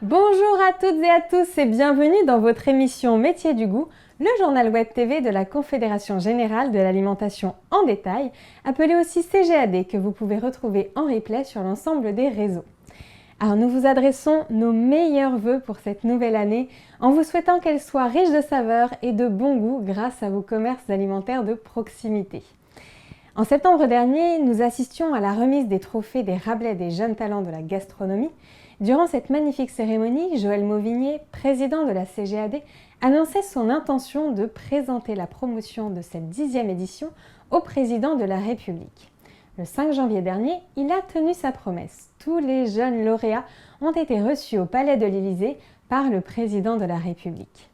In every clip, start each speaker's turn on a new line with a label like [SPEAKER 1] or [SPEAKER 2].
[SPEAKER 1] Bonjour à toutes et à tous et bienvenue dans votre émission Métiers du goût, le journal web TV de la Confédération Générale de l'Alimentation en détail, appelé aussi CGAD, que vous pouvez retrouver en replay sur l'ensemble des réseaux. Alors nous vous adressons nos meilleurs vœux pour cette nouvelle année en vous souhaitant qu'elle soit riche de saveurs et de bon goût grâce à vos commerces alimentaires de proximité. En septembre dernier, nous assistions à la remise des trophées des Rabelais des jeunes talents de la gastronomie. Durant cette magnifique cérémonie, Joël Mauvigné, président de la CGAD, annonçait son intention de présenter la promotion de cette 10e édition au président de la République. Le 5 janvier dernier, il a tenu sa promesse. Tous les jeunes lauréats ont été reçus au Palais de l'Élysée par le président de la République.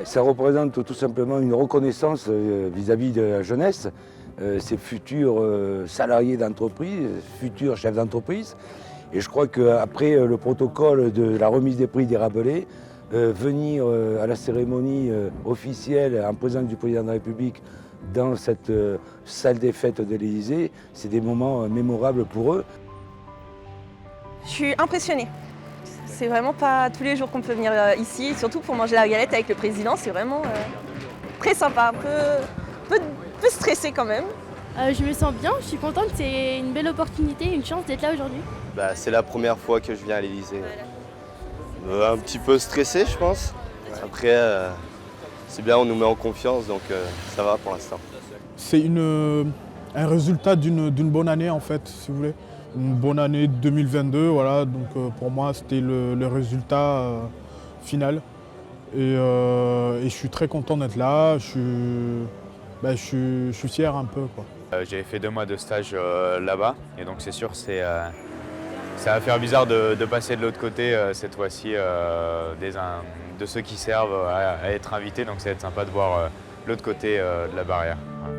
[SPEAKER 2] Ça représente tout simplement une reconnaissance vis-à-vis de la jeunesse, ces futurs salariés d'entreprise, futurs chefs d'entreprise. Et je crois qu'après le protocole de la remise des prix des Rabelais, venir à la cérémonie officielle en présence du président de la République dans cette salle des fêtes de l'Élysée, c'est des moments mémorables pour eux.
[SPEAKER 3] Je suis impressionnée. C'est vraiment pas tous les jours qu'on peut venir ici, surtout pour manger la galette avec le président, c'est vraiment très sympa, un peu stressé quand même.
[SPEAKER 4] Je me sens bien, je suis contente, c'est une belle opportunité, une chance d'être là aujourd'hui.
[SPEAKER 5] C'est la première fois que je viens à l'Élysée. Un petit peu stressé, je pense. Après, c'est bien, on nous met en confiance, donc ça va pour l'instant.
[SPEAKER 6] C'est un résultat d'une bonne année en fait, si vous voulez. Une bonne année 2022, voilà, donc pour moi c'était le résultat final. Et je suis très content d'être là, je suis fier un peu, quoi.
[SPEAKER 7] J'avais fait 2 mois de stage là-bas et donc c'est sûr ça va faire bizarre de passer de l'autre côté cette fois-ci de ceux qui servent à être invités, donc ça va être sympa de voir l'autre côté de la barrière. Voilà.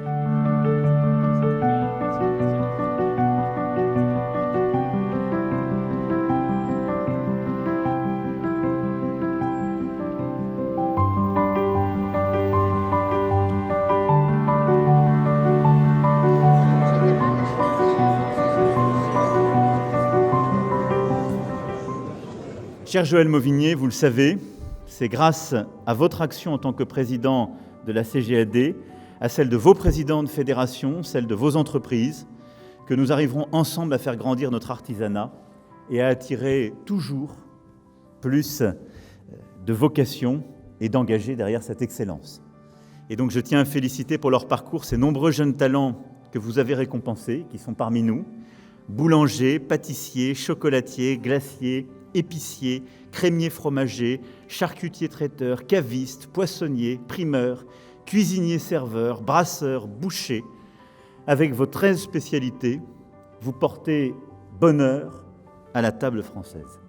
[SPEAKER 8] Cher Joël Mauvigné, vous le savez, c'est grâce à votre action en tant que président de la CGAD, à celle de vos présidents de fédération, celle de vos entreprises, que nous arriverons ensemble à faire grandir notre artisanat et à attirer toujours plus de vocation et d'engagés derrière cette excellence. Et donc je tiens à féliciter pour leur parcours ces nombreux jeunes talents que vous avez récompensés, qui sont parmi nous, boulangers, pâtissiers, chocolatiers, glaciers, épiciers, crémiers fromagers, charcutiers traiteurs, cavistes, poissonniers, primeurs, cuisiniers serveurs, brasseurs, bouchers. Avec vos 13 spécialités, vous portez bonheur à la table française.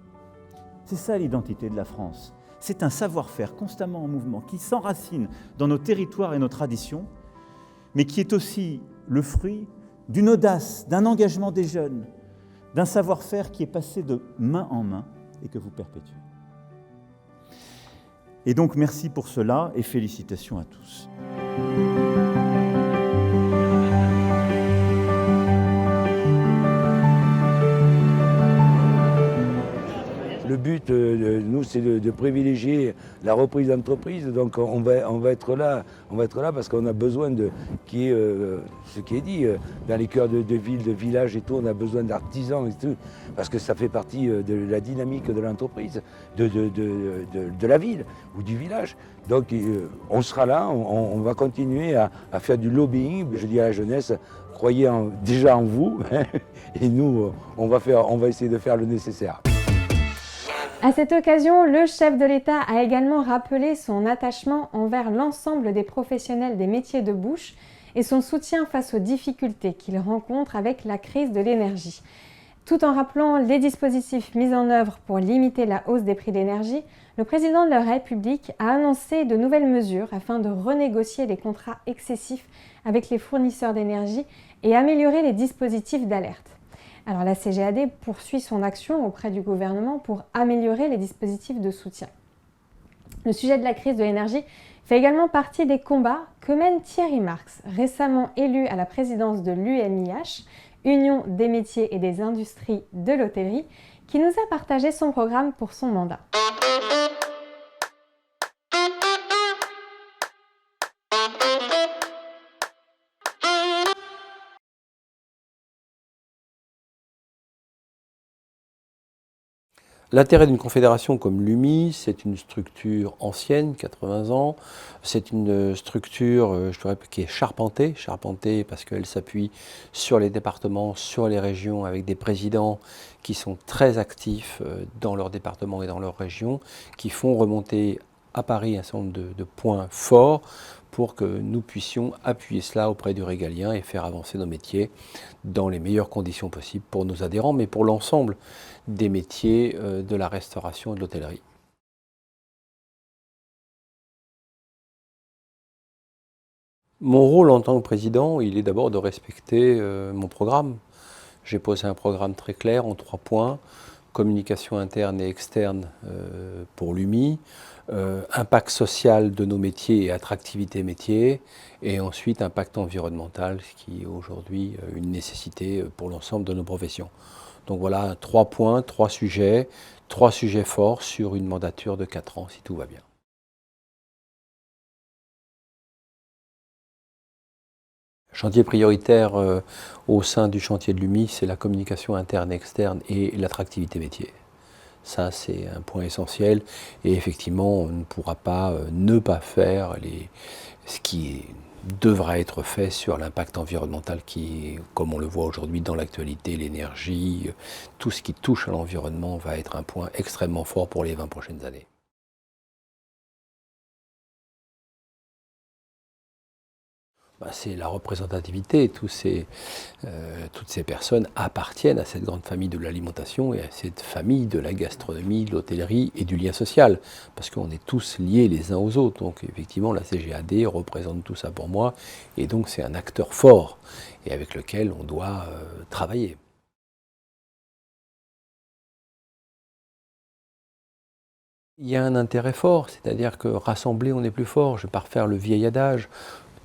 [SPEAKER 8] C'est ça l'identité de la France. C'est un savoir-faire constamment en mouvement qui s'enracine dans nos territoires et nos traditions, mais qui est aussi le fruit d'une audace, d'un engagement des jeunes, d'un savoir-faire qui est passé de main en main et que vous perpétuez. Et donc merci pour cela et félicitations à tous.
[SPEAKER 2] Le but, nous, c'est de privilégier la reprise d'entreprise. Donc on va être là parce qu'on a besoin de, ce qui est dit, dans les cœurs de villes, de villages et tout, on a besoin d'artisans et tout, parce que ça fait partie de la dynamique de l'entreprise, de la ville ou du village. Donc on sera là, on va continuer à faire du lobbying. Je dis à la jeunesse, croyez déjà en vous, hein, et nous, on va essayer de faire le nécessaire.
[SPEAKER 1] À cette occasion, le chef de l'État a également rappelé son attachement envers l'ensemble des professionnels des métiers de bouche et son soutien face aux difficultés qu'ils rencontrent avec la crise de l'énergie. Tout en rappelant les dispositifs mis en œuvre pour limiter la hausse des prix d'énergie, le président de la République a annoncé de nouvelles mesures afin de renégocier les contrats excessifs avec les fournisseurs d'énergie et améliorer les dispositifs d'alerte. Alors la CGAD poursuit son action auprès du gouvernement pour améliorer les dispositifs de soutien. Le sujet de la crise de l'énergie fait également partie des combats que mène Thierry Marx, récemment élu à la présidence de l'UMIH, Union des métiers et des industries de l'hôtellerie, qui nous a partagé son programme pour son mandat.
[SPEAKER 9] L'intérêt d'une confédération comme l'UMI, c'est une structure ancienne, 80 ans. C'est une structure, je dirais, qui est charpentée parce qu'elle s'appuie sur les départements, sur les régions, avec des présidents qui sont très actifs dans leur département et dans leur région, qui font remonter à Paris un certain nombre de points forts pour que nous puissions appuyer cela auprès du régalien et faire avancer nos métiers dans les meilleures conditions possibles pour nos adhérents, mais pour l'ensemble des métiers de la restauration et de l'hôtellerie. Mon rôle en tant que président, il est d'abord de respecter mon programme. J'ai posé un programme très clair en 3 points. Communication interne et externe pour l'UMI, impact social de nos métiers et attractivité métiers, et ensuite impact environnemental, ce qui est aujourd'hui une nécessité pour l'ensemble de nos professions. Donc voilà, 3 points, 3 sujets forts sur une mandature de 4 ans, si tout va bien. Chantier prioritaire au sein du chantier de l'UMI, c'est la communication interne et externe et l'attractivité métier. Ça, c'est un point essentiel. Et effectivement, on ne pourra pas ne pas faire ce qui devra être fait sur l'impact environnemental qui, comme on le voit aujourd'hui dans l'actualité, l'énergie, tout ce qui touche à l'environnement va être un point extrêmement fort pour les 20 prochaines années. C'est la représentativité. Toutes ces personnes appartiennent à cette grande famille de l'alimentation et à cette famille de la gastronomie, de l'hôtellerie et du lien social, parce qu'on est tous liés les uns aux autres. Donc effectivement, la CGAD représente tout ça pour moi, et donc c'est un acteur fort et avec lequel on doit travailler. Il y a un intérêt fort, c'est-à-dire que rassemblés, on est plus fort. Je ne vais pas refaire le vieil adage.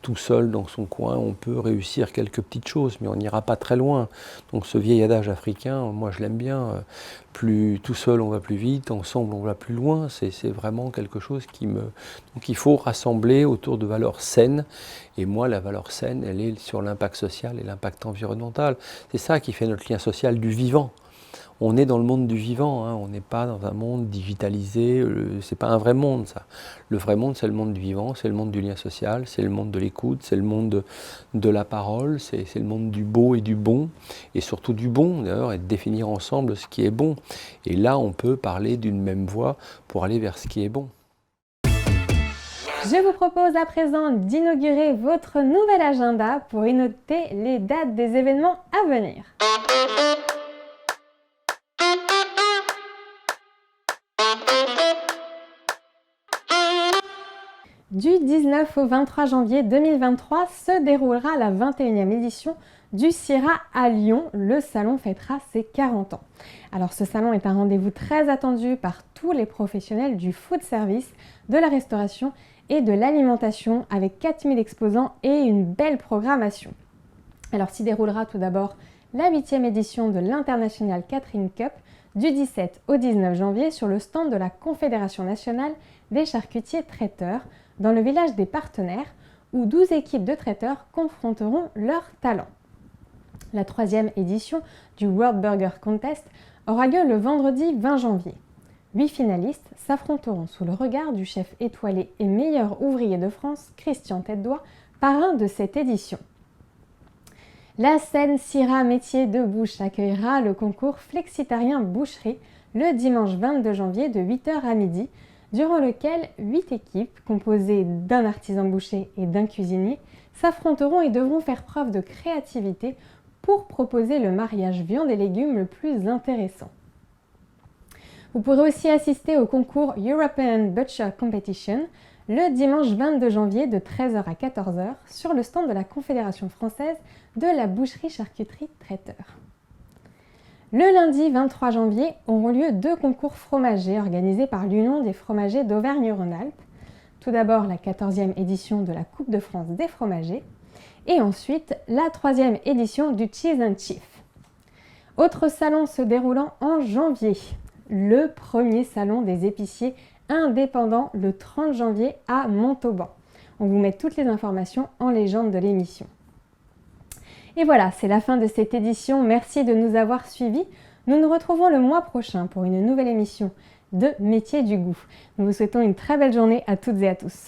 [SPEAKER 9] Tout seul dans son coin, on peut réussir quelques petites choses, mais on n'ira pas très loin. Donc ce vieil adage africain, moi je l'aime bien, plus tout seul on va plus vite, ensemble on va plus loin, c'est vraiment quelque chose qui me... Donc il faut rassembler autour de valeurs saines, et moi la valeur saine, elle est sur l'impact social et l'impact environnemental. C'est ça qui fait notre lien social du vivant. On est dans le monde du vivant, hein. On n'est pas dans un monde digitalisé, c'est pas un vrai monde ça. Le vrai monde c'est le monde du vivant, c'est le monde du lien social, c'est le monde de l'écoute, c'est le monde de la parole, c'est le monde du beau et du bon, et surtout du bon d'ailleurs, et de définir ensemble ce qui est bon. Et là on peut parler d'une même voix pour aller vers ce qui est bon.
[SPEAKER 1] Je vous propose à présent d'inaugurer votre nouvel agenda pour y noter les dates des événements à venir. Du 19 au 23 janvier 2023 se déroulera la 21e édition du CIRA à Lyon. Le salon fêtera ses 40 ans. Alors ce salon est un rendez-vous très attendu par tous les professionnels du food service, de la restauration et de l'alimentation, avec 4000 exposants et une belle programmation. Alors s'y déroulera tout d'abord la 8e édition de l'International Catering Cup du 17 au 19 janvier sur le stand de la Confédération nationale des charcutiers traiteurs, dans le village des partenaires, où 12 équipes de traiteurs confronteront leurs talents. La 3e édition du World Burger Contest aura lieu le vendredi 20 janvier. 8 finalistes s'affronteront sous le regard du chef étoilé et meilleur ouvrier de France, Christian Tête-Doigt, parrain de cette édition. La scène CIRA Métiers de Bouche accueillera le concours Flexitarien Boucherie le dimanche 22 janvier de 8h à midi, durant lequel 8 équipes, composées d'un artisan boucher et d'un cuisinier, s'affronteront et devront faire preuve de créativité pour proposer le mariage viande et légumes le plus intéressant. Vous pourrez aussi assister au concours European Butcher Competition le dimanche 22 janvier de 13h à 14h sur le stand de la Confédération française de la boucherie-charcuterie traiteur. Le lundi 23 janvier auront lieu 2 concours fromagers organisés par l'Union des fromagers d'Auvergne-Rhône-Alpes. Tout d'abord la 14e édition de la Coupe de France des fromagers et ensuite la 3e édition du Cheese and Chief. Autre salon se déroulant en janvier, le premier salon des épiciers indépendants le 30 janvier à Montauban. On vous met toutes les informations en légende de l'émission. Et voilà, c'est la fin de cette édition. Merci de nous avoir suivis. Nous nous retrouvons le mois prochain pour une nouvelle émission de Métiers du goût. Nous vous souhaitons une très belle journée à toutes et à tous.